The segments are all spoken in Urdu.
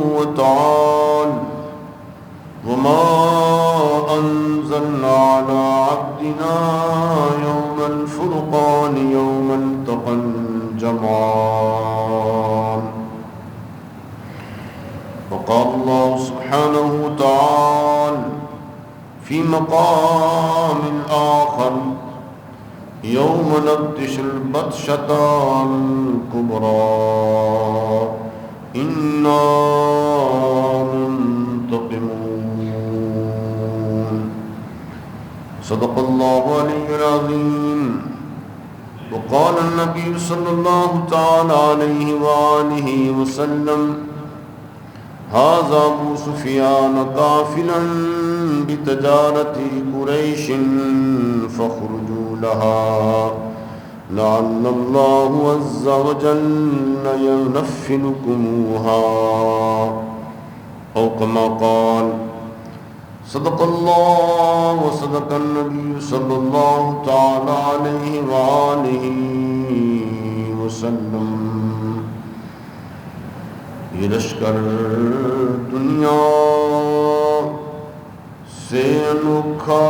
وتعالى وما أنزلنا على عبدنا يوم الفرقان يوم التقى الجمعان. وقال الله سبحانه وتعالى في مقام آخر يوم نبطش البطشة الكبرى إنا منتقمون. صدق الله العلي العظيم. وقال النبي صلى الله تعالى عليه وآله وسلم هذا أبو سفيان قافلا بتجارة قريش فاخرجوا لها لعل الله عز وجل ينفلكموها أو كما قال. صدق الله وصدق النبي صلى الله تعالى عليه وآله وسلم. یہ لشکر دنیا سے انوکھا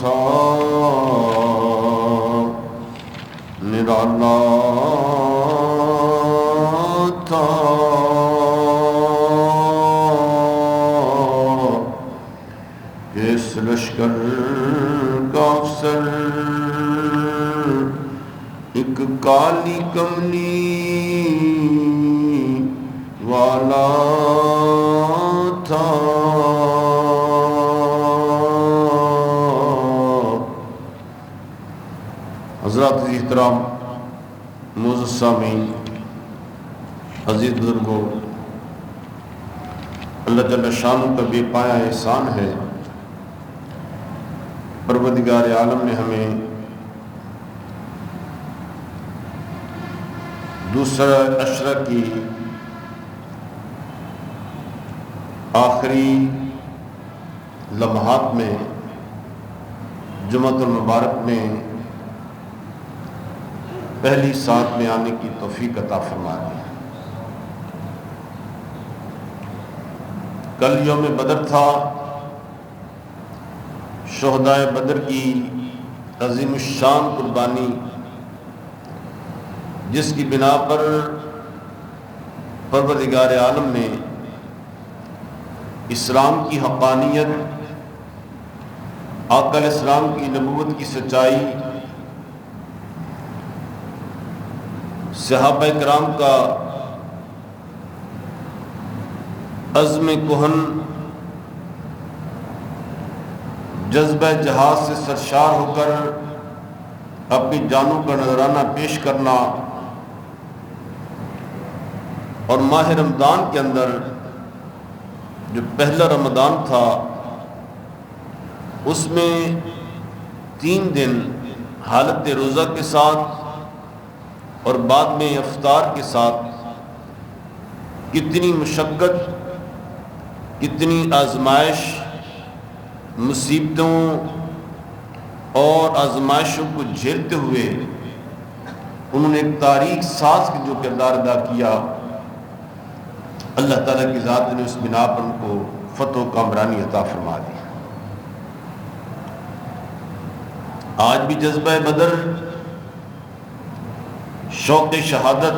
تھا، نرالا تھا، اس لشکر کا افسر ایک کالی کملی والا تھا. حضرات احترام، معزز سامعین، عزیز بزرگوں، اللہ جل شانہ کا بے پایا احسان ہے. پروردگار عالم نے ہمیں دوسرا عشرہ کی آخری لمحات میں جمعۃ المبارک میں پہلی سات میں آنے کی توفیق عطا فرما دی. کل یوم بدر تھا، شہدائے بدر کی عظیم الشان قربانی، جس کی بنا پر پروردگار عالم نے اسلام کی حقانیت، آقا علیہ السلام کی نبوت کی سچائی، صحابہ کرام کا عزم کہن، جذبہ جہاد سے سرشار ہو کر اپنی جانوں کا نذرانہ پیش کرنا، اور ماہ رمضان کے اندر جو پہلا رمضان تھا اس میں 3 دن حالت روزہ کے ساتھ اور بعد میں افطار کے ساتھ کتنی مشقت، کتنی آزمائش، مصیبتوں اور آزمائشوں کو جھیلتے ہوئے انہوں نے ایک تاریخ ساز کا جو کردار ادا کیا، اللہ تعالیٰ کی ذات نے اس بنا پر ان کو فتح و کامرانی عطا فرما دی. آج بھی جذبہ بدر، شوق شہادت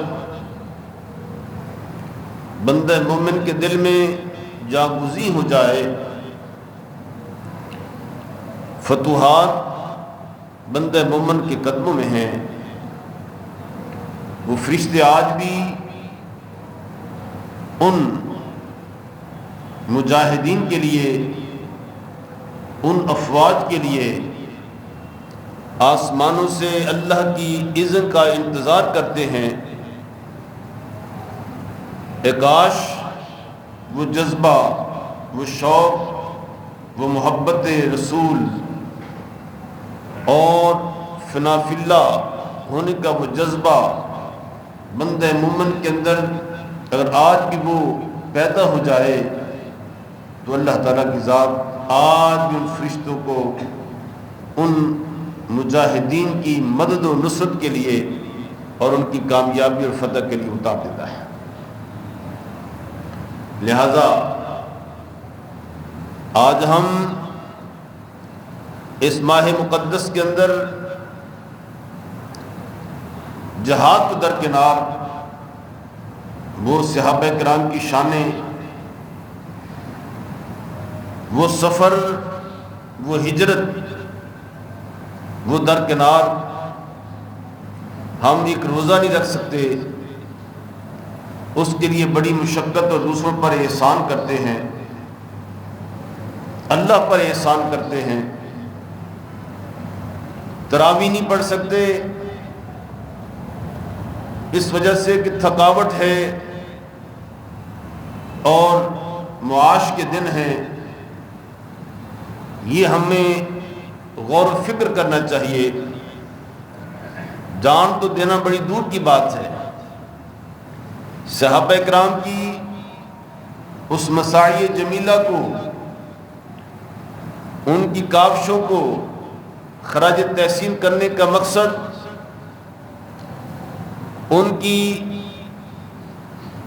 بندہ مومن کے دل میں جاگزی ہو جائے، فتوحات بندہ مومن کے قدموں میں ہیں. وہ فرشتے آج بھی ان مجاہدین کے لیے، ان افواج کے لیے آسمانوں سے اللہ کی اذن کا انتظار کرتے ہیں. کاش وہ جذبہ، وہ شوق، وہ محبت رسول اور فنا فی اللہ ہونے کا وہ جذبہ بندہ مومن کے اندر اگر آج بھی وہ پیدا ہو جائے تو اللہ تعالیٰ کی ذات آج بھی ان فرشتوں کو ان مجاہدین کی مدد و نصرت کے لیے اور ان کی کامیابی اور فتح کے لیے اتار دیتا ہے. لہذا آج ہم اس ماہ مقدس کے اندر جہاد کو درکنار وہ صحابہ کرام کی شانیں، وہ سفر، وہ ہجرت، وہ درکنار ہم ایک روزہ نہیں رکھ سکتے، اس کے لیے بڑی مشقت اور دوسروں پر احسان کرتے ہیں، اللہ پر احسان کرتے ہیں۔ تراویح نہیں پڑھ سکتے اس وجہ سے کہ تھکاوٹ ہے اور معاش کے دن ہیں۔ یہ ہمیں غور و فکر کرنا چاہیے۔ جان تو دینا بڑی دور کی بات ہے، صحابہ کرام کی اس مساعی جمیلہ کو، ان کی کاوشوں کو خراج تحسین کرنے کا مقصد ان کی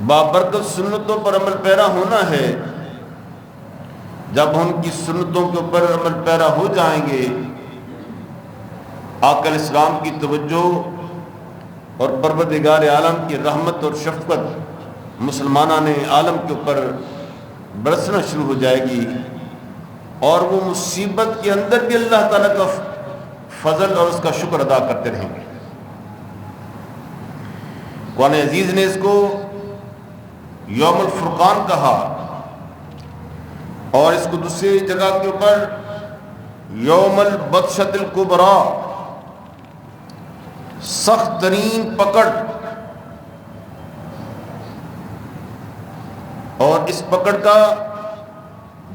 بابرکت سنتوں پر عمل پیرا ہونا ہے۔ جب ان کی سنتوں کے اوپر عمل پیرا ہو جائیں گے، آقا علیہ السلام کی توجہ اور پروردگار عالم کی رحمت اور شفقت مسلمانان عالم کے اوپر برسنا شروع ہو جائے گی، اور وہ مصیبت کے اندر بھی اللہ تعالیٰ کا فضل اور اس کا شکر ادا کرتے رہیں گے۔ قرآن عزیز نے اس کو یوم الفرقان کہا، اور اس کو دوسری جگہ کے اوپر یوم البطشۃ الکبریٰ، سخت ترین پکڑ، اور اس پکڑ کا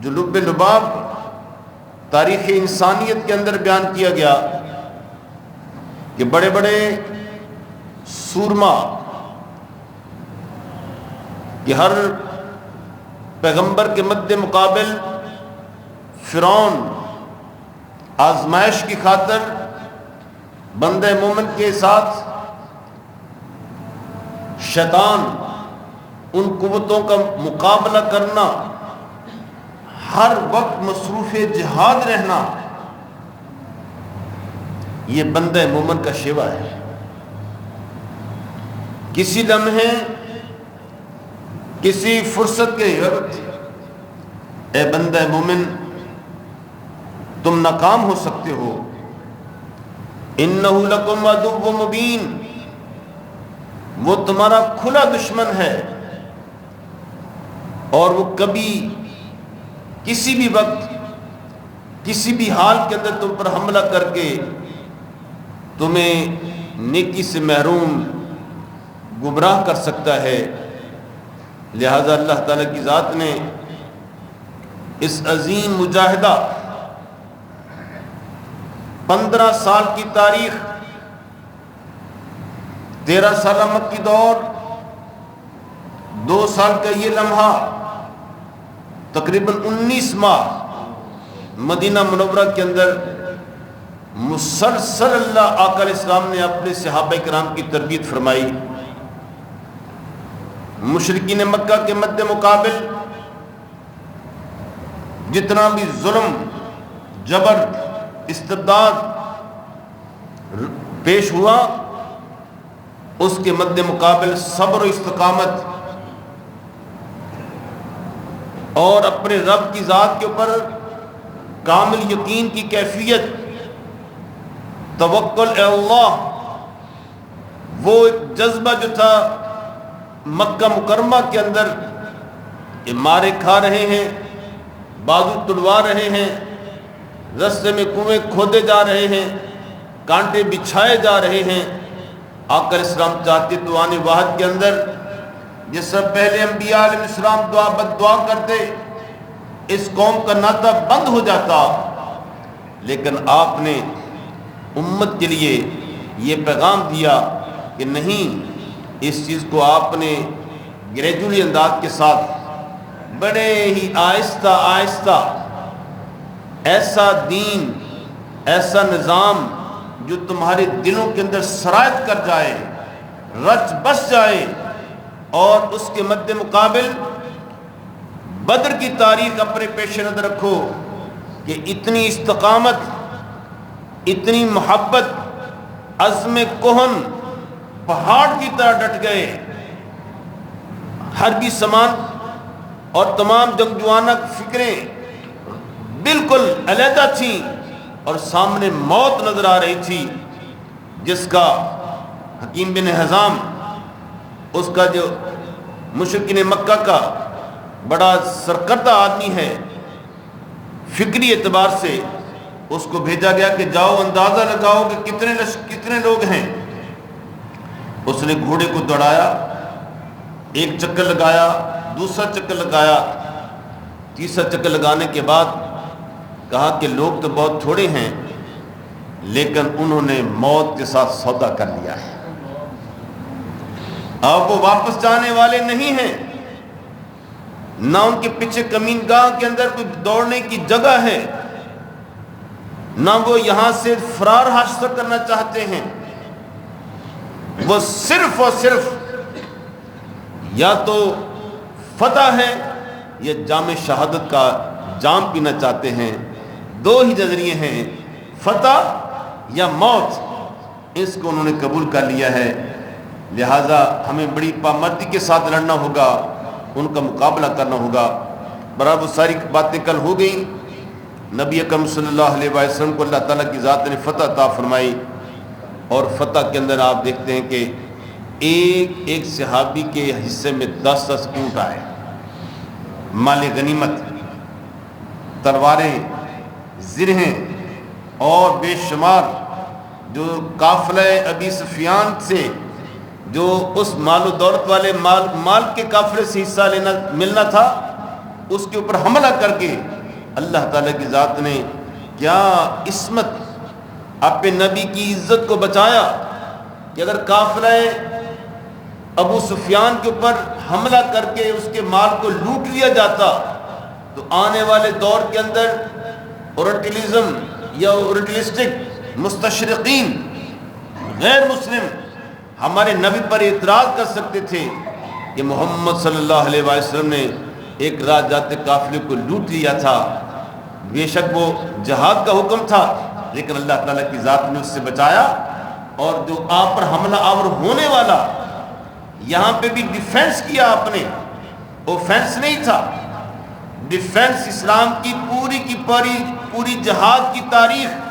جو لب لباب تاریخ انسانیت کے اندر بیان کیا گیا کہ بڑے بڑے سورما کہ ہر پیغمبر کے مد مقابل فرعون آزمائش کی خاطر بندہ مومن کے ساتھ شیطان ان قوتوں کا مقابلہ کرنا، ہر وقت مصروف جہاد رہنا، یہ بندہ مومن کا شیوا ہے۔ کسی لمحے، کسی فرصت کے وقت اے بندہ مومن تم ناکام ہو سکتے ہو۔ اِنَّهُ لَكُمْ عَدُوٌّ مُبِينٌ، وہ تمہارا کھلا دشمن ہے، اور وہ کبھی کسی بھی وقت کسی بھی حال کے اندر تم پر حملہ کر کے تمہیں نیکی سے محروم گمراہ کر سکتا ہے۔ لہذا اللہ تعالیٰ کی ذات نے اس عظیم مجاہدہ 15 سال کی تاریخ، 13 سالہ مکی دور، 2 سال کا یہ لمحہ، تقریباً 19 ماہ مدینہ منورہ کے اندر مسلسل اللہ آقا علیہ السلام نے اپنے صحابہ کرام کی تربیت فرمائی۔ مشرکین مکہ کے مد مقابل جتنا بھی ظلم، جبر، استبداد پیش ہوا، اس کے مد مقابل صبر و استقامت اور اپنے رب کی ذات کے اوپر کامل یقین کی کیفیت، توکل اے اللہ، وہ ایک جذبہ جو تھا مکہ مکرمہ کے اندر، یہ مارے کھا رہے ہیں، بازو تڑوا رہے ہیں، رستے میں کنویں کھودے جا رہے ہیں، کانٹے بچھائے جا رہے ہیں۔ آقا علیہ السلام چاہتے تو آنے واحد کے اندر جس سے پہلے انبیاء علیہ السلام دعا بد دعا کرتے، اس قوم کا ناطہ بند ہو جاتا، لیکن آپ نے امت کے لیے یہ پیغام دیا کہ نہیں، اس چیز کو آپ نے گریجولی انداز کے ساتھ بڑے ہی آہستہ آہستہ ایسا دین، ایسا نظام جو تمہارے دلوں کے اندر سرایت کر جائے، رچ بس جائے، اور اس کے مد مقابل بدر کی تاریخ اپنے پیش نظر رکھو کہ اتنی استقامت، اتنی محبت، عزم کہن، پہاڑ کی طرح ڈٹ گئے. حربی سامان اور تمام جنگجوانہ فکریں بالکل علیحدہ تھیں اور سامنے موت نظر آ رہی تھی، جس کا حکیم بن حزام، اس کا جو مشرکین مکہ کا بڑا سرکردہ آدمی ہے فکری اعتبار سے، اس کو بھیجا گیا کہ جاؤ اندازہ لگاؤ کہ کتنے لوگ ہیں. اس نے گھوڑے کو دوڑایا، ایک چکر لگایا، دوسرا چکر لگایا، تیسرا چکر لگانے کے بعد کہا کہ لوگ تو بہت تھوڑے ہیں لیکن انہوں نے موت کے ساتھ سودا کر لیا ہے، اب وہ واپس جانے والے نہیں ہیں، نہ ان کے پیچھے کمین گاہ کے اندر کوئی دوڑنے کی جگہ ہے، نہ وہ یہاں سے فرار حاصل کرنا چاہتے ہیں. وہ صرف اور صرف یا تو فتح ہے یا جام شہادت کا جام پینا چاہتے ہیں. دو ہی نظریے ہیں، فتح یا موت. اس کو انہوں نے قبول کر لیا ہے، لہٰذا ہمیں بڑی پامردی کے ساتھ لڑنا ہوگا، ان کا مقابلہ کرنا ہوگا. برابر وہ ساری باتیں کل ہو گئیں. نبی اکرم صلی اللہ علیہ وسلم کو اللہ تعالیٰ کی ذات نے فتح عطا فرمائی، اور فتح کے اندر آپ دیکھتے ہیں کہ ایک صحابی کے حصے میں 10 اونٹ آئے، مال غنیمت، تلواریں، زرہیں اور بے شمار جو قافلہ ابی سفیان سے جو اس مال و دولت والے مال کے قافلے سے حصہ ملنا تھا، اس کے اوپر حملہ کر کے اللہ تعالیٰ کی ذات نے کیا عصمت اپنے نبی کی عزت کو بچایا کہ اگر قافلہ ابو سفیان کے اوپر حملہ کر کے اس کے مال کو لوٹ لیا جاتا تو آنے والے دور کے اندر اورنٹلزم یا اورنٹلسٹک مستشرقین غیر مسلم ہمارے نبی پر اعتراض کر سکتے تھے کہ محمد صلی اللہ علیہ وسلم نے ایک رات جاتے قافلے کو لوٹ لیا تھا. بے شک وہ جہاد کا حکم تھا لیکن اللہ تعالیٰ کی ذات نے اس سے بچایا، اور جو آپ پر حملہ آور ہونے والا یہاں پہ بھی ڈیفنس کیا آپ نے، اوفینس نہیں تھا. ڈیفنس اسلام کی پوری جہاد کی تاریخ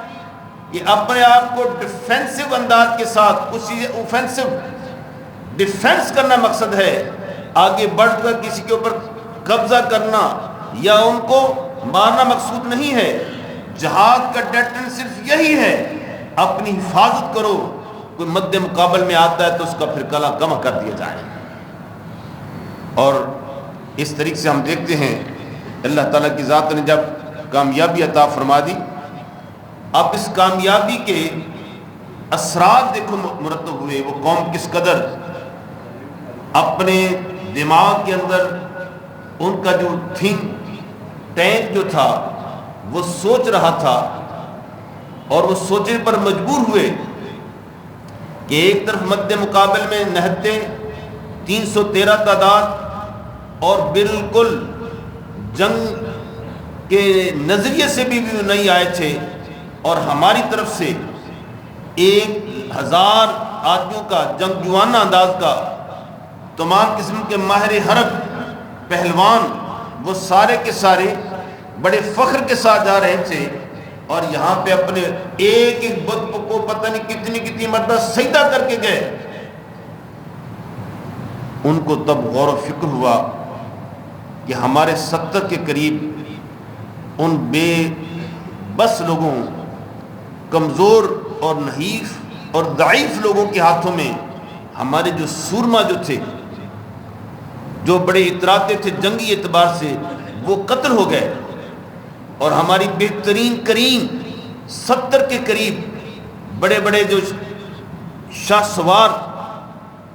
یہ اپنے آپ کو ڈیفینسو انداز کے ساتھ اسی اوفینسو ڈیفنس کرنا مقصد ہے. آگے بڑھ کر کسی کے اوپر قبضہ کرنا یا ان کو مارنا مقصود نہیں ہے. جہاد کا ڈیٹرن صرف یہی ہے، اپنی حفاظت کرو، کوئی مد مقابل میں آتا ہے تو اس کا پھر کلا کم کر دیا جائے. اور اس طریقے سے ہم دیکھتے ہیں اللہ تعالیٰ کی ذات نے جب کامیابی عطا فرما دی، اب اس کامیابی کے اثرات دیکھو مرتب ہوئے. وہ قوم کس قدر اپنے دماغ کے اندر ان کا جو ٹینک جو تھا وہ سوچ رہا تھا، اور وہ سوچنے پر مجبور ہوئے کہ ایک طرف مد مقابل میں نہتے 313 تعداد اور بالکل جنگ کے نظریے سے بھی نہیں آئے تھے، اور ہماری طرف سے 1000 آدمیوں کا جنگجوانہ انداز کا تمام قسم کے ماہر حرب پہلوان، وہ سارے کے سارے بڑے فخر کے ساتھ جا رہے تھے، اور یہاں پہ اپنے ایک بت کو پتہ نہیں کتنی مرتبہ سجدہ کر کے گئے. ان کو تب غور و فکر ہوا کہ ہمارے 70 کے قریب ان بے بس لوگوں، کمزور اور نحیف اور ضعیف لوگوں کے ہاتھوں میں ہمارے جو سورما جو تھے، جو بڑے اتراتے تھے جنگی اعتبار سے، وہ قتل ہو گئے، اور ہماری بہترین 70 کے قریب بڑے بڑے جو شاہ سوار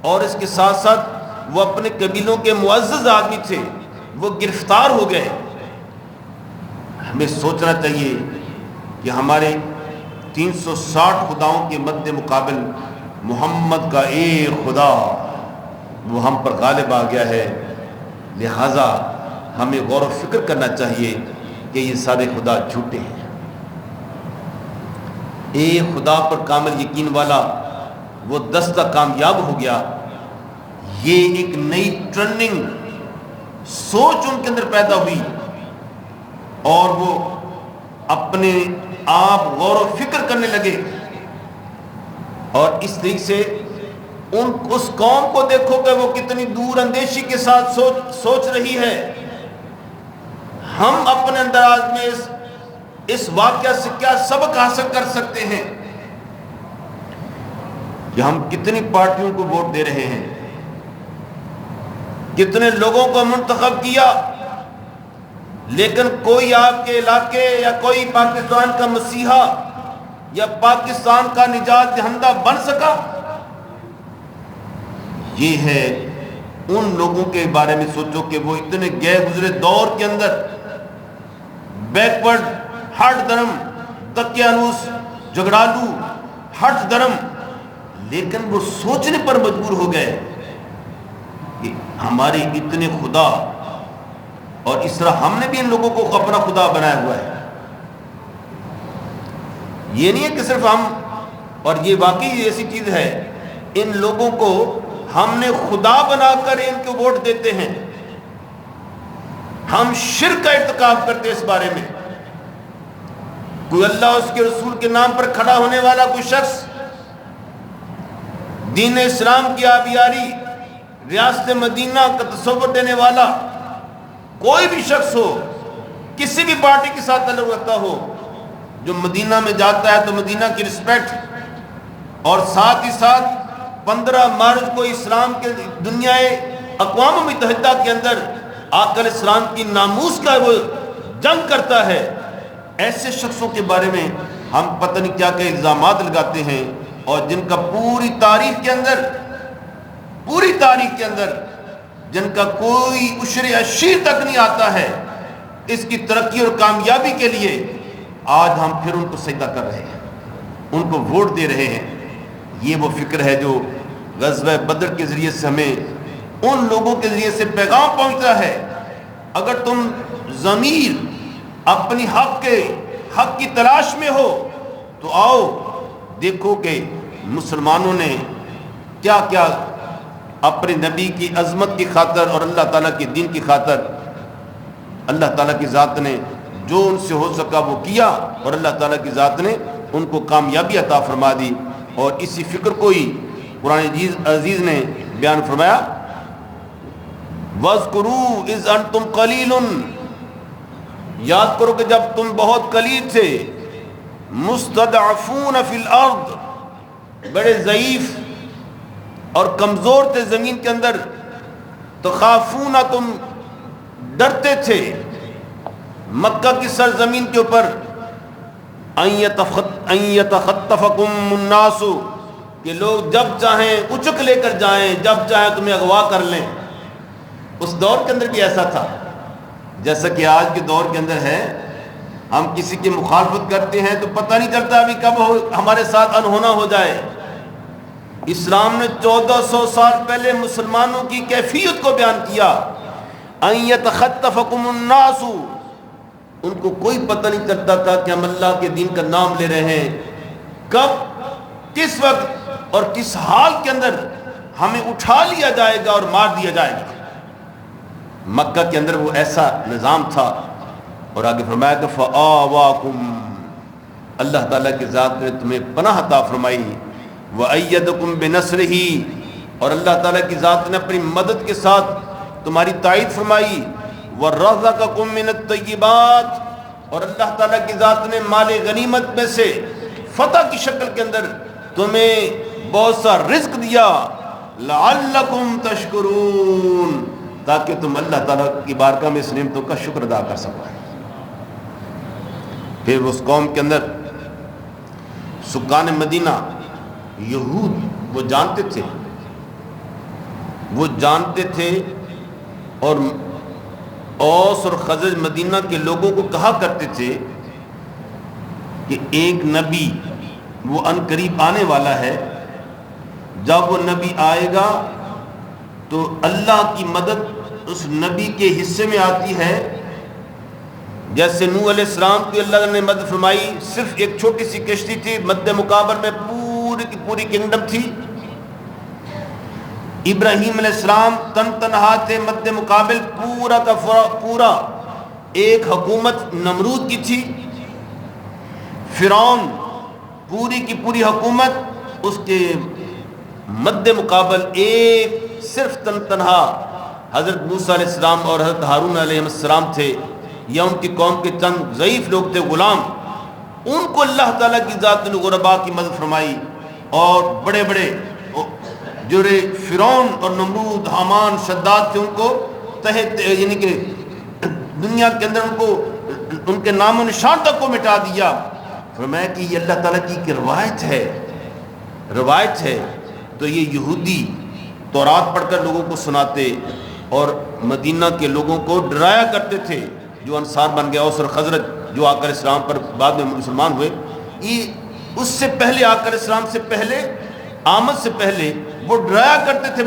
اور اس کے ساتھ ساتھ وہ اپنے قبیلوں کے معزز آدمی تھے، وہ گرفتار ہو گئے. ہمیں سوچنا چاہیے کہ ہمارے 360 خداؤں کے مد مقابل محمد کا ایک خدا وہ ہم پر غالب آ گیا ہے. لہٰذا ہمیں غور و فکر کرنا چاہیے کہ یہ سارے خدا جھوٹے ہیں. ایک خدا پر کامل یقین والا وہ دستہ کامیاب ہو گیا. یہ ایک نئی ٹرننگ سوچ ان کے اندر پیدا ہوئی اور وہ اپنے آپ غور و فکر کرنے لگے. اور اس طریقے سے اس قوم کو دیکھو کہ وہ کتنی دور اندیشی کے ساتھ سوچ رہی ہے. ہم اپنے انداز میں اس واقعہ سے کیا سبق حاصل کر سکتے ہیں کہ ہم کتنی پارٹیوں کو ووٹ دے رہے ہیں, کتنے لوگوں کو منتخب کیا, لیکن کوئی آپ کے علاقے یا کوئی پاکستان کا مسیحا یا پاکستان کا نجات دہندہ بن سکا. یہ ہے ان لوگوں کے بارے میں سوچو کہ وہ اتنے گئے گزرے دور کے اندر بیکورڈ, ہٹ درم, تکیانوس, جھگڑالو, ہٹ درم, لیکن وہ سوچنے پر مجبور ہو گئے کہ ہمارے اتنے خدا, اور اس طرح ہم نے بھی ان لوگوں کو اپنا خدا بنایا ہوا ہے. یہ نہیں ہے کہ صرف ہم, اور یہ واقعی ایسی چیز ہے, ان لوگوں کو ہم نے خدا بنا کر ان کو ووٹ دیتے ہیں. ہم شرک کا ارتکاب کرتے ہیں اس بارے میں. کوئی اللہ اس کے رسول کے نام پر کھڑا ہونے والا کوئی شخص, دین اسلام کی آبیاری, ریاست مدینہ کا تصور دینے والا کوئی بھی شخص ہو, کسی بھی پارٹی کے ساتھ تعلق رکھتا ہو, جو مدینہ میں جاتا ہے تو مدینہ کی رسپیکٹ, اور ساتھ ہی ساتھ 15 مارچ کو اسلام کے دنیا اقوام متحدہ کے اندر آقا علیہ السلام کی ناموس کا وہ جنگ کرتا ہے. ایسے شخصوں کے بارے میں ہم پتہ نہیں کیا کہ الزامات لگاتے ہیں, اور جن کا پوری تاریخ کے اندر جن کا کوئی عشر عشیر تک نہیں آتا ہے اس کی ترقی اور کامیابی کے لیے, آج ہم پھر ان کو سجدہ کر رہے ہیں, ان کو ووٹ دے رہے ہیں. یہ وہ فکر ہے جو غزوہ بدر کے ذریعے سے ہمیں ان لوگوں کے ذریعے سے پیغام پہنچتا ہے. اگر تم ضمیر اپنی حق کی تلاش میں ہو تو آؤ دیکھو کہ مسلمانوں نے کیا کیا اپنے نبی کی عظمت کی خاطر اور اللہ تعالیٰ کے دین کی خاطر, اللہ تعالیٰ کی ذات نے جو ان سے ہو سکا وہ کیا, اور اللہ تعالیٰ کی ذات نے ان کو کامیابی عطا فرما دی. اور اسی فکر کو ہی قرآن عزیز نے بیان فرمایا, وَاذْكُرُوا إِذْ أَنْتُمْ قَلِيلٌ, یاد کرو کہ جب تم بہت قلیل تھے, مُسْتَضْعَفُونَ فِي الْأَرْضِ, بڑے ضعیف اور کمزور تھے زمین کے اندر, تخافون, تم ڈرتے تھے مکہ کی سرزمین کے اوپر, ان یتخطفکم الناس, کہ لوگ جب چاہیں اچک لے کر جائیں, جب چاہیں تمہیں اغوا کر لیں. اس دور کے اندر بھی ایسا تھا جیسا کہ آج کے دور کے اندر ہے. ہم کسی کی مخالفت کرتے ہیں تو پتہ نہیں چلتا ابھی کب ہمارے ساتھ انہونا ہو جائے. اسلام نے 1400 سال پہلے مسلمانوں کی کیفیت کو بیان کیا, ان یتخطفکم الناس, ان کو کوئی پتہ نہیں چلتا تھا کہ ہم اللہ کے دین کا نام لے رہے ہیں, کب, کس وقت اور کس حال کے اندر ہمیں اٹھا لیا جائے گا اور مار دیا جائے گا. مکہ کے اندر وہ ایسا نظام تھا. اور آگے فرمایا کہ فآواکم, اللہ تعالیٰ کی ذات نے تمہیں پناہ عطا فرمائی, وأیدکم بنصرہ, اور اللہ تعالیٰ کی ذات نے اپنی مدد کے ساتھ تمہاری تائید فرمائی, وَرَزَقَكُم مِّنَ الطَّيِّبَاتِ, اور اللہ تعالیٰ کی ذات نے مال غنیمت میں سے فتح کی شکل کے اندر تمہیں بہت سا رزق دیا, لَعَلَّكُمْ تَشْكُرُونَ, تاکہ تم اللہ تعالیٰ کی بارگاہ میں اس نعمتوں کا شکر ادا کر سکو. پھر اس قوم کے اندر سکان مدینہ یہود وہ جانتے تھے اور اوس اور خزرج مدینہ کے لوگوں کو کہا کرتے تھے کہ ایک نبی وہ ان قریب آنے والا ہے, جب وہ نبی آئے گا تو اللہ کی مدد اس نبی کے حصے میں آتی ہے. جیسے نوح علیہ السلام کی اللہ نے مدد فرمائی، صرف ایک چھوٹی سی کشتی تھی، مد مقابل میں پوری کی پوری کنگڈم تھی. ابراہیم علیہ السلام تنہا تھے، مد مقابل پورا کا پورا ایک حکومت نمرود کی تھی. فرعون پوری کی پوری حکومت، اس کے مد مقابل ایک صرف تنہا حضرت موسیٰ علیہ السلام اور حضرت ہارون علیہ السلام تھے، یا ان کی قوم کے چند ضعیف لوگ تھے، غلام. ان کو اللہ تعالیٰ کی ذات نے غربا کی مدد فرمائی، اور بڑے بڑے جو فرعون اور نمرود، حامان، شداد تھے، ان کو یعنی کہ دنیا کے اندر ان کو ان کے نام و نشان تک کو مٹا دیا. فرمایا کہ یہ اللہ تعالیٰ کی ایک روایت ہے. تو یہ یہودی تورات پڑھ کر لوگوں کو سناتے اور مدینہ کے لوگوں کو ڈرایا کرتے تھے. جو انصار بن گیا، اوس اور خزرج جو آ کر اسلام پر بعد میں مسلمان ہوئے، یہ اس سے پہلے آ کر اسلام سے پہلے، آمد سے پہلے وہ ڈرایا کرتے تھے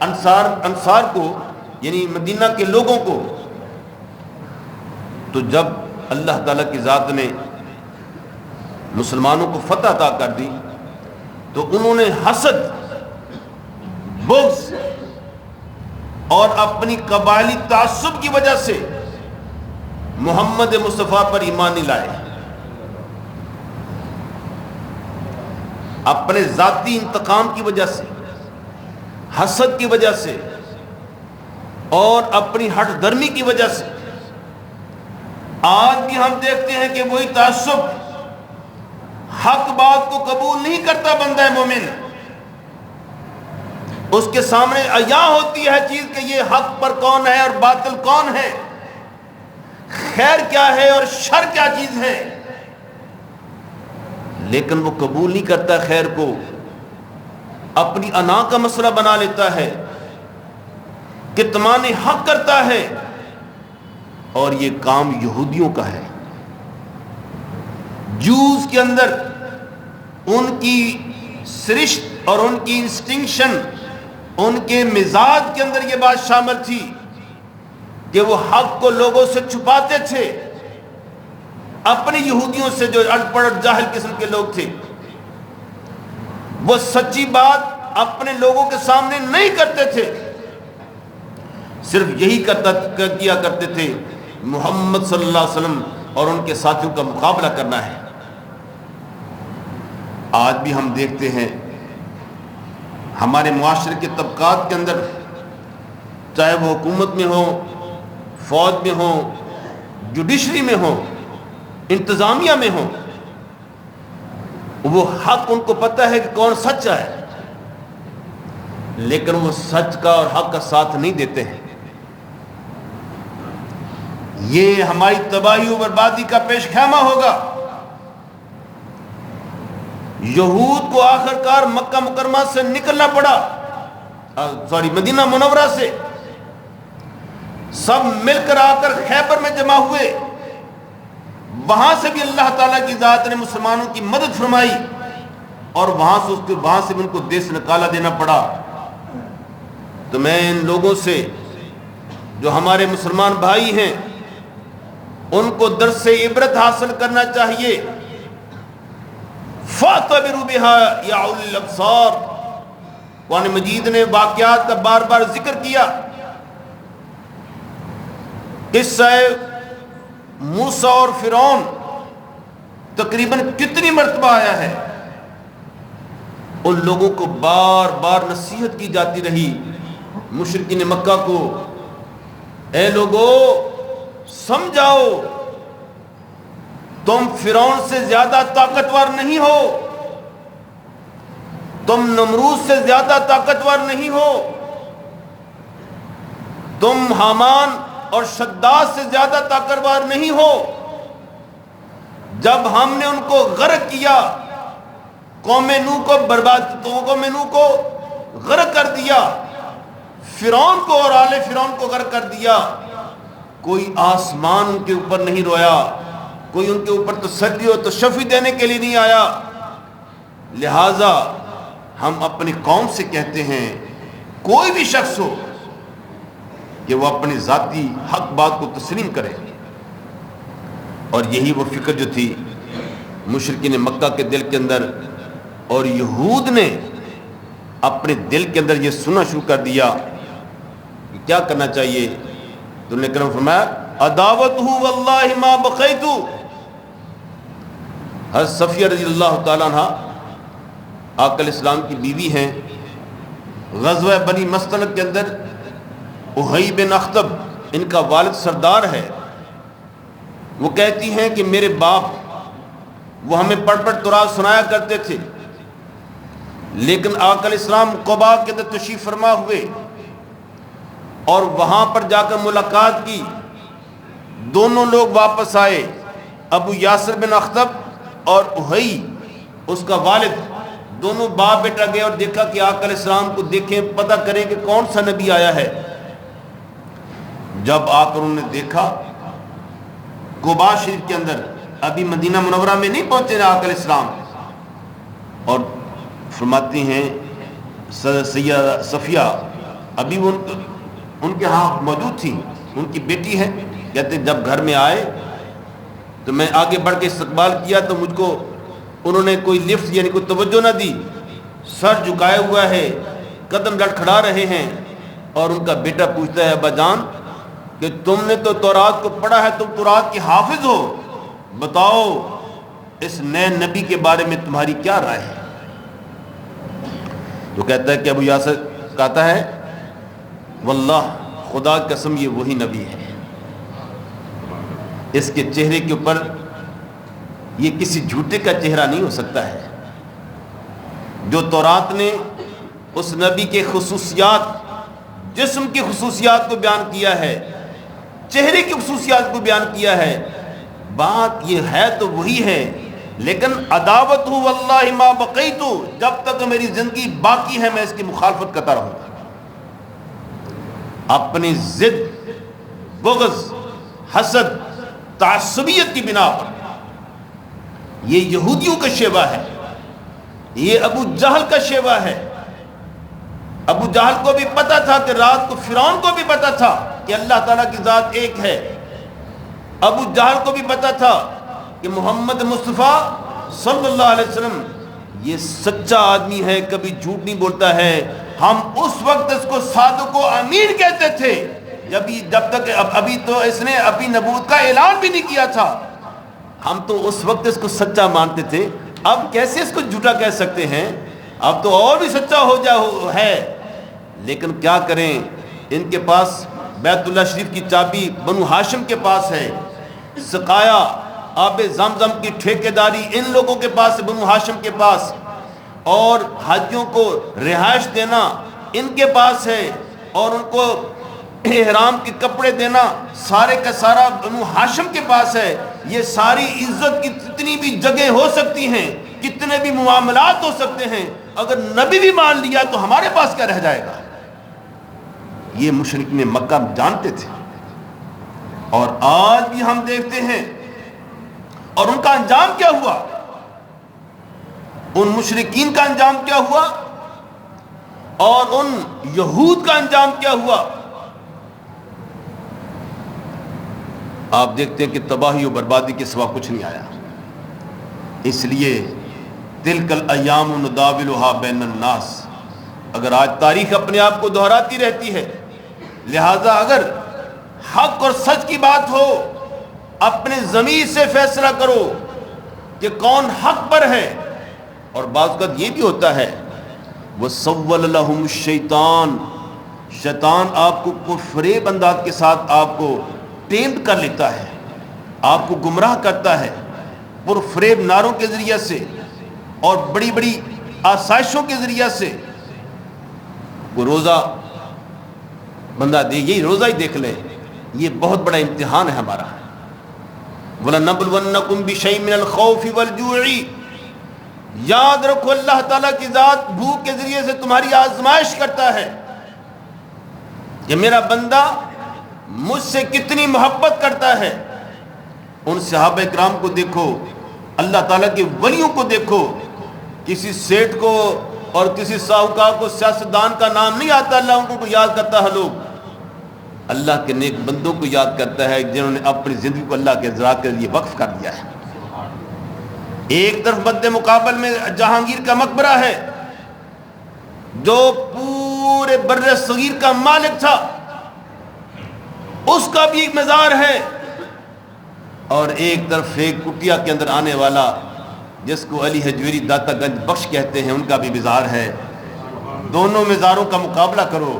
انصار کو، یعنی مدینہ کے لوگوں کو. تو جب اللہ تعالیٰ کی ذات نے مسلمانوں کو فتح عطا کر دی تو انہوں نے حسد، بغض اور اپنی قبائلی تعصب کی وجہ سے محمد مصطفیٰ پر ایمان نہیں لائے. اپنے ذاتی انتقام کی وجہ سے، حسد کی وجہ سے اور اپنی ہٹ درمی کی وجہ سے. آج بھی ہم دیکھتے ہیں کہ وہی تعصب حق بات کو قبول نہیں کرتا بندہ مومن. اس کے سامنے عیاں ہوتی ہے چیز کہ یہ حق پر کون ہے اور باطل کون ہے، خیر کیا ہے اور شر کیا چیز ہے، لیکن وہ قبول نہیں کرتا خیر کو، اپنی انا کا مسئلہ بنا لیتا ہے، کتمان حق کرتا ہے. اور یہ کام یہودیوں کا ہے. جوز کے اندر ان کی سرشت اور ان کی انسٹنکشن، ان کے مزاج کے اندر یہ بات شامل تھی کہ وہ حق کو لوگوں سے چھپاتے تھے. اپنی یہودیوں سے جو ان پڑھ اور جاہل قسم کے لوگ تھے، وہ سچی بات اپنے لوگوں کے سامنے نہیں کرتے تھے، صرف یہی کیا کرتے تھے محمد صلی اللہ علیہ وسلم اور ان کے ساتھیوں کا مقابلہ کرنا ہے. آج بھی ہم دیکھتے ہیں ہمارے معاشرے کے طبقات کے اندر، چاہے وہ حکومت میں ہو، فوج میں ہو، جوڈیشری میں ہو، انتظامیہ میں ہو، وہ حق ان کو پتہ ہے کہ کون سچا ہے، لیکن وہ سچ کا اور حق کا ساتھ نہیں دیتے ہیں. یہ ہماری تباہی و بربادی کا پیش خیمہ ہوگا. یہود کو آخر کار مکہ مکرمہ سے نکلنا پڑا، مدینہ منورہ سے. سب مل کر آ کر خیبر میں جمع ہوئے. وہاں سے بھی اللہ تعالیٰ کی ذات نے مسلمانوں کی مدد فرمائی، اور وہاں سے بھی ان کو دیس نکالا دینا پڑا. تو میں ان لوگوں سے جو ہمارے مسلمان بھائی ہیں ان کو درس عبرت حاصل کرنا چاہیے. فَاعْتَبِرُوا بِهَا يَا أُولِي الْأَبْصَارِ. قرآن مجید نے واقعات کا بار بار ذکر کیا. قصہ موسیٰ اور فرعون تقریباً کتنی مرتبہ آیا ہے. ان لوگوں کو بار بار نصیحت کی جاتی رہی، مشرکین مکہ کو، اے لوگو سمجھاؤ، تم فرعون سے زیادہ طاقتور نہیں ہو، تم نمرود سے زیادہ طاقتور نہیں ہو، تم حامان اور شداد سے زیادہ طاقتور نہیں ہو. جب ہم نے ان کو غرق کیا، قوم نوح کو قوم نوح کو غرق کر دیا، فرعون کو اور آل فرعون کو غرق کر دیا، کوئی آسمان ان کے اوپر نہیں رویا، کوئی ان کے اوپر تسلی و تشفی دینے کے لیے نہیں آیا. لہذا ہم اپنی قوم سے کہتے ہیں، کوئی بھی شخص ہو، کہ وہ اپنی ذاتی حق بات کو تسلیم کرے. اور یہی وہ فکر جو تھی مشرکین مکہ کے دل کے اندر، اور یہود نے اپنے دل کے اندر یہ سننا شروع کر دیا کہ کیا کرنا چاہیے. تو نے کرم فرمایا عداوتہ واللہ ما بقیتو. حضرت صفیہ رضی اللہ تعالیٰ عنہ آقا علیہ السلام کی بیوی ہیں. غزوہ بنی مستلق کے اندر احی بن اخطب ان کا والد سردار ہے. وہ کہتی ہیں کہ میرے باپ وہ ہمیں پڑھ پڑھ تورات سنایا کرتے تھے، لیکن آقا علیہ السلام قباء کے اندر تشریف فرما ہوئے اور وہاں پر جا کر ملاقات کی. دونوں لوگ واپس آئے، ابو یاسر بن اخطب اور احی اس کا والد، دونوں باپ بیٹا گئے اور دیکھا کہ آقا علیہ السلام کو دیکھیں، پتہ کریں کہ کون سا نبی آیا ہے. جب آ کر انہوں نے دیکھا قباء شریف کے اندر، ابھی مدینہ منورہ میں نہیں پہنچے آقا علیہ السلام، اور فرماتی ہیں سیدہ صفیہ ابھی وہ ان کے ہاں موجود تھی، ان کی بیٹی ہے. کہتے جب گھر میں آئے تو میں آگے بڑھ کے استقبال کیا تو مجھ کو انہوں نے کوئی لفٹ یعنی کوئی توجہ نہ دی. سر جھکائے ہوا ہے، قدم لڑکھڑا رہے ہیں، اور ان کا بیٹا پوچھتا ہے ابا جان کہ تم نے تو تورات کو پڑھا ہے، تم تورات کے حافظ ہو، بتاؤ اس نئے نبی کے بارے میں تمہاری کیا رائے ہے. تو کہتا ہے کہ ابو یاسر کہتا ہے واللہ خدا کی قسم یہ وہی نبی ہے، اس کے چہرے کے اوپر یہ کسی جھوٹے کا چہرہ نہیں ہو سکتا ہے. جو تورات نے اس نبی کے خصوصیات، جسم کی خصوصیات کو بیان کیا ہے، چہرے کی خصوصیات کو بیان کیا ہے، بات یہ ہے تو وہی ہے، لیکن عداوت واللہ ما بقیتو، جب تک میری زندگی باقی ہے میں اس کی مخالفت کرتا رہوں گا. اپنی ضد، بغض، حسد، تعصبیت کی بنا پر یہ یہودیوں کا شیوہ ہے، یہ ابو جہل کا شیوہ ہے. ابو جہل کو بھی پتا تھا کہ رات کو فرعون کو بھی پتا تھا کہ اللہ تعالیٰ کی ذات ایک ہے. ابو جہل کو بھی پتا تھا کہ محمد مصطفیٰ صلی اللہ علیہ وسلم یہ سچا آدمی ہے، کبھی جھوٹ نہیں بولتا ہے. ہم اس وقت اس کو صادق و امین کہتے تھے جب تک ابھی تو اس نے اپنی نبوت کا اعلان بھی نہیں کیا تھا. ہم تو اس وقت اس کو سچا مانتے تھے، اب کیسے اس کو جھوٹا کہہ سکتے ہیں؟ اب تو اور بھی سچا ہو ہے. لیکن کیا کریں، ان کے پاس بیت اللہ شریف کی چابی بنو ہاشم کے پاس ہے، سقایا آب زمزم کی ٹھیکیداری ان لوگوں کے پاس ہے، بنو ہاشم کے پاس، اور حاجیوں کو رہائش دینا ان کے پاس ہے، اور ان کو احرام کے کپڑے دینا سارے کا سارا بنو ہاشم کے پاس ہے. یہ ساری عزت کی جتنی بھی جگہ ہو سکتی ہیں، کتنے بھی معاملات ہو سکتے ہیں، اگر نبی بھی مان لیا تو ہمارے پاس کیا رہ جائے گا. یہ مشرکین مکہ جانتے تھے، اور آج بھی ہم دیکھتے ہیں. اور ان کا انجام کیا ہوا؟ ان مشرکین کا انجام کیا ہوا اور ان یہود کا انجام کیا ہوا؟ آپ دیکھتے ہیں کہ تباہی و بربادی کے سوا کچھ نہیں آیا. اس لیے تلک الایام نداولھا بین الناس، اگر آج تاریخ اپنے آپ کو دہراتی رہتی ہے، لہذا اگر حق اور سچ کی بات ہو اپنے ضمیر سے فیصلہ کرو کہ کون حق پر ہے. اور بعض اوقات یہ بھی ہوتا ہے وَسَوَّلَ لَهُمُ الشَّيْطَانُ، شیطان آپ کو فریب انداز کے ساتھ آپ کو ٹیمپ کر لیتا ہے، آپ کو گمراہ کرتا ہے پر فریب ناروں کے ذریعے سے اور بڑی بڑی آسائشوں کے ذریعے سے. وہ روزہ بندہ دے، یہی روزہ ہی دیکھ لے، یہ بہت بڑا امتحان ہے ہمارا. وَلَنَبْلُوَنَّكُمْ بِشَيْءٍ مِّنَ الْخَوْفِ وَالْجُوعِ، یاد رکھو اللہ تعالیٰ کی ذات بھوک کے ذریعے سے تمہاری آزمائش کرتا ہے کہ میرا بندہ مجھ سے کتنی محبت کرتا ہے. ان صحابہ کرام کو دیکھو، اللہ تعالیٰ کے ولیوں کو دیکھو. کسی سیٹھ کو اور کسی ساہوکار کو سیاستدان کا نام نہیں آتا، اللہ ان کو یاد کرتا ہے لوگ. اللہ کے نیک بندوں کو یاد کرتا ہے جنہوں نے اپنی زندگی کو اللہ کے رضا کے لیے وقف کر دیا ہے۔ ایک طرف مد مقابل میں جہانگیر کا مقبرہ ہے جو پورے بر صغیر کا مالک تھا، اس کا بھی ایک مزار ہے، اور ایک طرف ایک کٹیا کے اندر آنے والا جس کو علی حجویری داتا گنج بخش کہتے ہیں، ان کا بھی مزار ہے۔ دونوں مزاروں کا مقابلہ کرو،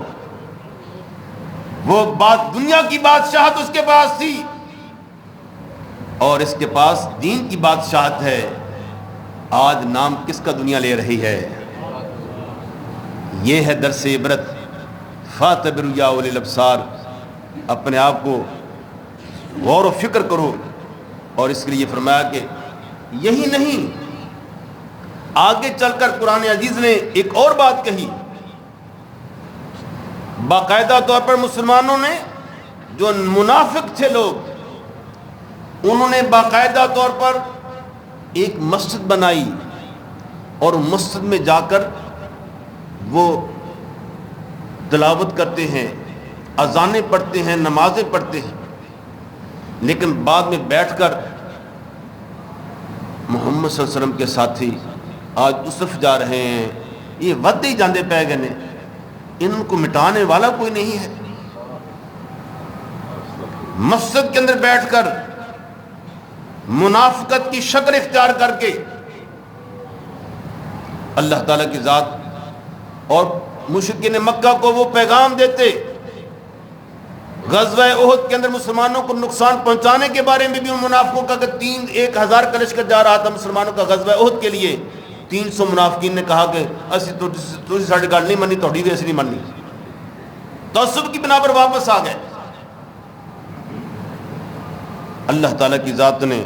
وہ بات دنیا کی بادشاہت اس کے پاس تھی اور اس کے پاس دین کی بادشاہت ہے۔ آج نام کس کا دنیا لے رہی ہے؟ یہ ہے درس عبرت۔ فاتبروا یا اولی الابصار، اپنے آپ کو غور و فکر کرو۔ اور اس کے لیے فرمایا کہ یہی نہیں، آگے چل کر قرآن عزیز نے ایک اور بات کہی۔ باقاعدہ طور پر مسلمانوں نے، جو منافق تھے لوگ، انہوں نے باقاعدہ طور پر ایک مسجد بنائی اور مسجد میں جا کر وہ تلاوت کرتے ہیں، اذانیں پڑھتے ہیں، نمازیں پڑھتے ہیں، لیکن بعد میں بیٹھ کر محمد صلی اللہ علیہ وسلم کے ساتھی آج اس طرف جا رہے ہیں، یہ ودے ہی جاندے پہ گئے نے، ان کو مٹانے والا کوئی نہیں ہے۔ مسجد کے اندر بیٹھ کر منافقت کی شکل اختیار کر کے اللہ تعالیٰ کی ذات اور مشرکین مکہ کو وہ پیغام دیتے۔ غزوہ احد کے اندر مسلمانوں کو نقصان پہنچانے کے بارے میں بھی ان منافقوں کا کہ 1,000 کا لشکر جا رہا تھا مسلمانوں کا غزوہ احد کے لیے، 300 منافقین نے کہا کہ اسی تو ساڑھی گل نہیں منی، تھوڑی بھی ایسی نہیں منی، تعصب کی بنا پر واپس آ گئے۔ اللہ تعالیٰ کی ذات نے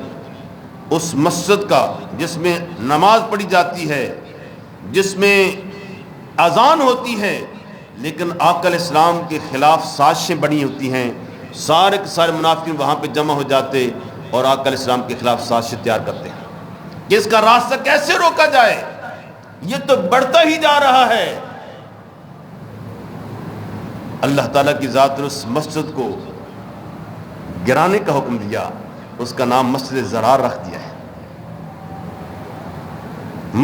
اس مسجد کا، جس میں نماز پڑھی جاتی ہے، جس میں اذان ہوتی ہے، لیکن آقا علیہ السلام کے خلاف سازشیں بنی ہوتی ہیں، سارے کے سارے منافقین وہاں پہ جمع ہو جاتے اور آقا علیہ السلام کے خلاف سازشیں تیار کرتے ہیں کہ اس کا راستہ کیسے روکا جائے، یہ تو بڑھتا ہی جا رہا ہے۔ اللہ تعالیٰ کی ذات نے اس مسجد کو گرانے کا حکم دیا، اس کا نام مسجد زرار رکھ دیا ہے۔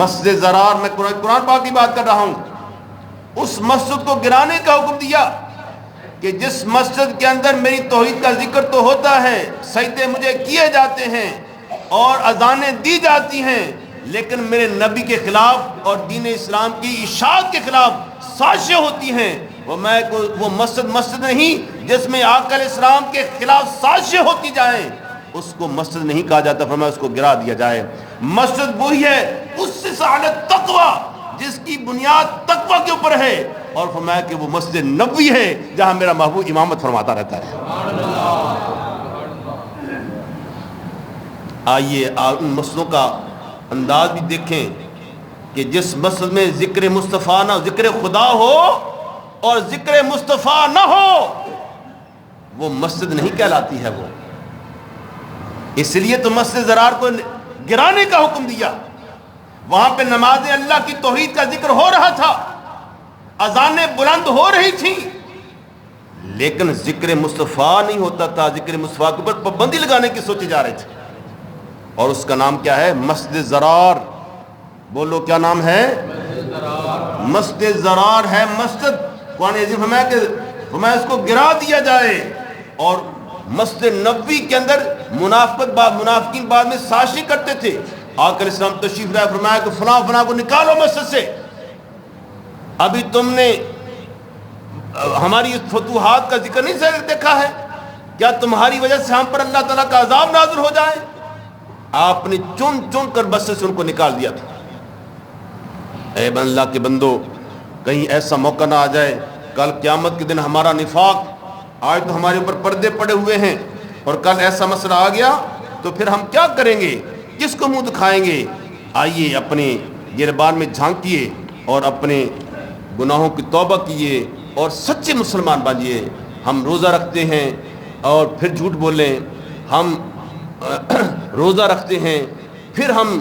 مسجد زرار، میں قرآن پاک کی بات کر رہا ہوں، اس مسجد کو گرانے کا حکم دیا کہ جس مسجد کے اندر میری توحید کا ذکر تو ہوتا ہے، سجدے مجھے کیے جاتے ہیں اور اذانیں دی جاتی ہیں، لیکن میرے نبی کے خلاف اور دین اسلام کی اشاعت کے خلاف سازشیں ہوتی ہیں، وہ مسجد نہیں جس میں آقا علیہ السلام کے خلاف سازشیں ہوتی جائیں، اس کو مسجد نہیں کہا جاتا، فرمایا اس کو گرا دیا جائے۔ مسجد وہی ہے اس سے علی التقوی، جس کی بنیاد تقوی کے اوپر ہے، اور فرمایا کہ وہ مسجد نبوی ہے جہاں میرا محبوب امامت فرماتا رہتا ہے۔ آئیے ان مسجدوں کا انداز بھی دیکھیں کہ جس مسجد میں ذکر مصطفیٰ نہ، ذکر خدا ہو اور ذکر مصطفیٰ نہ ہو، وہ مسجد نہیں کہلاتی ہے۔ وہ اس لیے تو مسجد زرار کو گرانے کا حکم دیا۔ وہاں پہ نمازیں اللہ کی توحید کا ذکر ہو رہا تھا، اذانیں بلند ہو رہی تھیں، لیکن ذکر مصطفیٰ نہیں ہوتا تھا، ذکر مصطفیٰ کے اوپر پابندی لگانے کی سوچی جا رہی تھی، اور اس کا نام کیا ہے؟ مسجد زرار۔ بولو کیا نام ہے؟ مسجد زرار ہے مسجد۔ قرآن عظیم فرمایا اس کو گرا دیا جائے۔ اور مسجد نبوی کے اندر منافقین بعد میں سازشیں کرتے تھے۔ آقا علیہ السلام تشریف لائے، فرمایا کہ فلاں فلاں کو نکالو مسجد سے، ابھی تم نے ہماری اس فتوحات کا ذکر نہیں دیکھا ہے، کیا تمہاری وجہ سے ہم پر اللہ تعالیٰ کا عذاب نازل ہو جائے؟ آپ نے چن چن کر مسجد سے ان کو نکال دیا تھا۔ اے اللہ کے بندو، کہیں ایسا موقع نہ آ جائے کل قیامت کے دن ہمارا نفاق، آج تو ہمارے اوپر پردے پڑے ہوئے ہیں، اور کل ایسا مسئلہ آ گیا تو پھر ہم کیا کریں گے، کس کو منہ دکھائیں گے؟ آئیے اپنے گربان میں جھانکیے اور اپنے گناہوں کی توبہ کیے اور سچے مسلمان بنیے۔ ہم روزہ رکھتے ہیں اور پھر جھوٹ بولیں، ہم روزہ رکھتے ہیں پھر ہم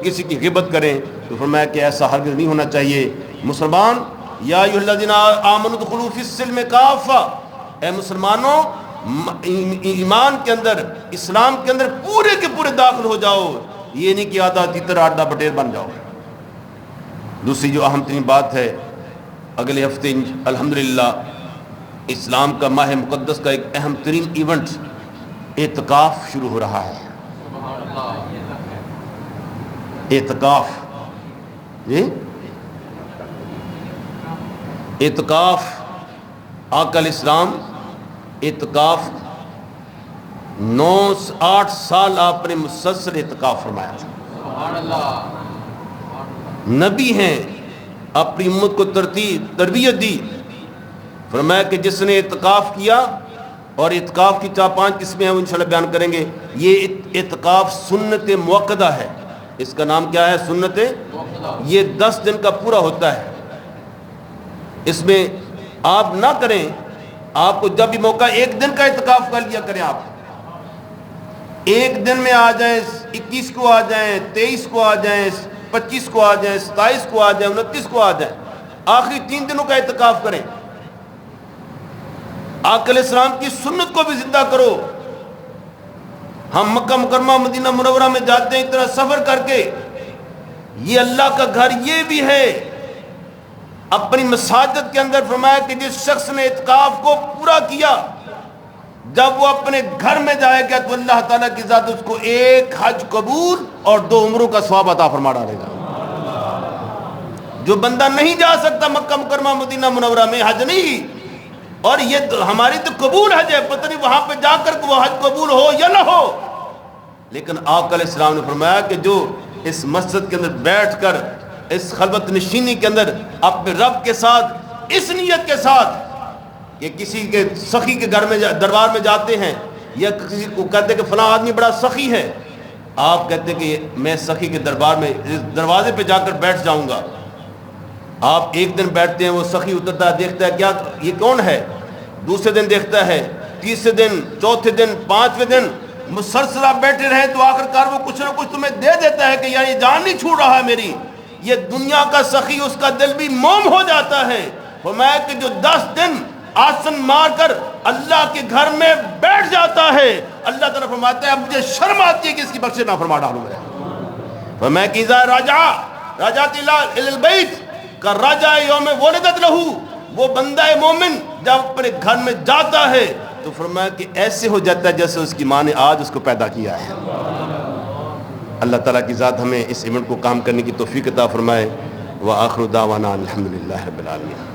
کسی کی غیبت کریں، تو فرمایا کہ ایسا ہرگز نہیں ہونا چاہیے۔ مسلمان، یا ایھا الذین آمنوا ادخلوا فی السلم کافہ، اے مسلمانوں ایمان کے اندر، اسلام کے اندر پورے کے پورے داخل ہو جاؤ، یہ نہیں کہ آدھا تیتر آدھا بٹیر بن جاؤ۔ دوسری جو اہم ترین بات ہے، اگلے ہفتے الحمدللہ اسلام کا ماہ مقدس کا ایک اہم ترین ایونٹ اعتکاف شروع ہو رہا ہے۔ اعتکاف، اعتکاف آقا علیہ السلام اعتکاف 8 سال آپ نے مسلسل اعتکاف فرمایا تھا۔ نبی ہیں، اپنی امت کو تربیت دی، فرمایا کہ جس نے اعتکاف کیا، اور اعتکاف کی 4-5 قسمیں ہیں وہ انشاءاللہ بیان کریں گے۔ یہ اعتکاف سنت موقدہ ہے، اس کا نام کیا ہے؟ سنت۔ یہ 10 دن کا پورا ہوتا ہے، اس میں آپ نہ کریں، آپ کو جب بھی موقع 1 دن کا اعتکاف کر لیا کریں، آپ 1 دن میں آ جائیں، 21 کو آ جائیں، 23 کو آ جائیں، 25 کو آ جائیں، 27 کو آ جائیں، 29 کو آ جائیں، آخری 3 دنوں کا اعتکاف کریں۔ آقا علیہ السلام کی سنت کو بھی زندہ کرو۔ ہم مکہ مکرمہ مدینہ منورہ میں جاتے ہیں اتنا سفر کر کے، یہ اللہ کا گھر یہ بھی ہے۔ اپنی مساجد کے اندر فرمایا کہ جس شخص نے اعتکاف کو پورا کیا، جب وہ اپنے گھر میں جائے گا تو اللہ تعالیٰ کی ذات اس کو 1 حج قبول اور 2 عمروں کا ثواب عطا فرما ڈالے گا۔ جو بندہ نہیں جا سکتا مکہ مکرمہ مدینہ منورہ میں، حج نہیں، اور یہ ہماری تو قبول حج ہے، پتہ نہیں وہاں پہ جا کر وہ حج قبول ہو یا نہ ہو، لیکن آقا علیہ السلام نے فرمایا کہ جو اس مسجد کے اندر بیٹھ کر اس خلوت نشینی کے اندر اپنے رب کے ساتھ اس نیت کے ساتھ کہ کسی کے سخی کے گھر میں دربار میں جاتے ہیں، یا کسی کو کہتے ہیں کہ فلاں آدمی بڑا سخی ہے، آپ کہتے ہیں کہ میں سخی کے دربار میں دروازے پہ جا کر بیٹھ جاؤں گا۔ آپ 1 دن بیٹھتے ہیں، وہ سخی اترتا ہے، دیکھتا ہے کیا یہ کون ہے، دوسرے دن دیکھتا ہے، تیسرے دن، چوتھے دن، 5ویں دن مسلسل آپ بیٹھے رہیں تو آخر کار وہ کچھ نہ کچھ تمہیں دے دیتا ہے کہ یار یہ جان نہیں چھوڑ رہا ہے میری۔ یہ دنیا کا سخی، اس کا دل بھی موم ہو جاتا ہے۔ فرمایا کہ جو 10 دن آسن مار کر اللہ کے گھر میں بیٹھ جاتا ہے، اللہ تعالیٰ فرماتا ہے مجھے شرم آتی ہے کہ اس کی بخشش نہ فرما ڈالوں میں۔ فرمایا کہ اذا راجعت الی البیت کا راجع یوم ولدت لہو، وہ بندہ مومن جب اپنے گھر میں جاتا ہے تو فرمایا کہ ایسے ہو جاتا ہے جیسے اس کی ماں نے آج اس کو پیدا کیا ہے۔ اللہ تعالیٰ کی ذات ہمیں اس ایونٹ کو کام کرنے کی توفیق عطا فرمائے۔ وآخر دعوانا الحمدللہ رب العالمین۔